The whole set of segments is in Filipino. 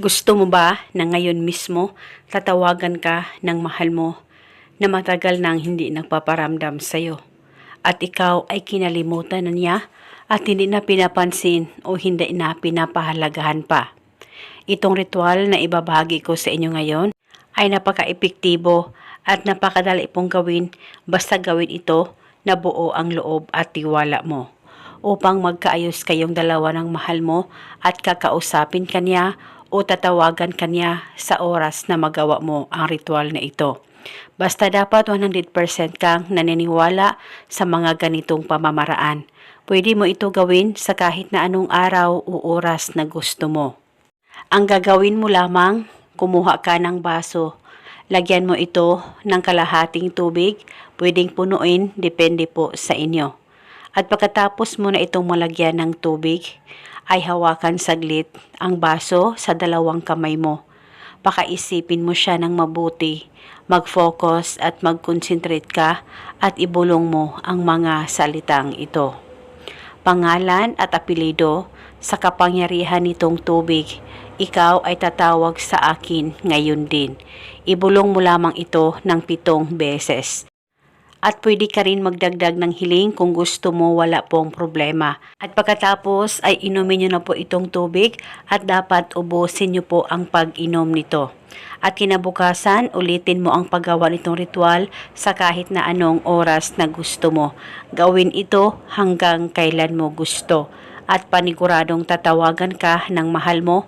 Gusto mo ba na ngayon mismo tatawagan ka ng mahal mo na matagal nang hindi nagpaparamdam sa'yo at ikaw ay kinalimutan na niya at hindi na pinapansin o hindi na pinapahalagahan pa? Itong ritual na ibabahagi ko sa inyo ngayon ay napaka-epektibo at napakadali pong gawin basta gawin ito na buo ang loob at tiwala mo upang magkaayos kayong dalawa ng mahal mo at kakausapin kanya o tatawagan kanya sa oras na magawa mo ang ritual na ito. Basta dapat 100% kang naniniwala sa mga ganitong pamamaraan. Pwede mo ito gawin sa kahit na anong araw o oras na gusto mo. Ang gagawin mo lamang, kumuha ka ng baso. Lagyan mo ito ng kalahating tubig, pwedeng punuin, depende po sa inyo. At pagkatapos mo na itong malagyan ng tubig, ay hawakan saglit ang baso sa dalawang kamay mo. Pakaisipin mo siya ng mabuti, mag-focus at mag-concentrate ka at ibulong mo ang mga salitang ito. Pangalan at apelido sa kapangyarihan nitong tubig, ikaw ay tatawag sa akin ngayon din. Ibulong mo lamang ito ng 7 beses. At pwede ka rin magdagdag ng hiling kung gusto mo, wala pong problema. At pagkatapos ay inumin nyo na po itong tubig at dapat ubusin nyo po ang pag-inom nito. At kinabukasan, ulitin mo ang paggawa nitong ritual sa kahit na anong oras na gusto mo. Gawin ito hanggang kailan mo gusto. At paniguradong tatawagan ka ng mahal mo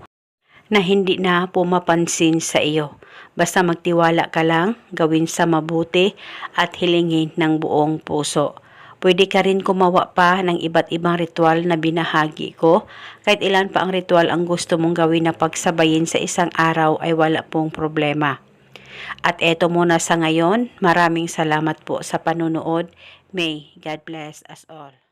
na hindi na pumapansin sa iyo. Basta magtiwala ka lang, gawin sa mabuti at hilingin ng buong puso. Pwede ka rin gumawa pa ng iba't ibang ritual na binahagi ko. Kahit ilan pa ang ritual ang gusto mong gawin na pagsabayin sa isang araw ay wala pong problema. At eto muna sa ngayon, maraming salamat po sa panunood. May God bless us all.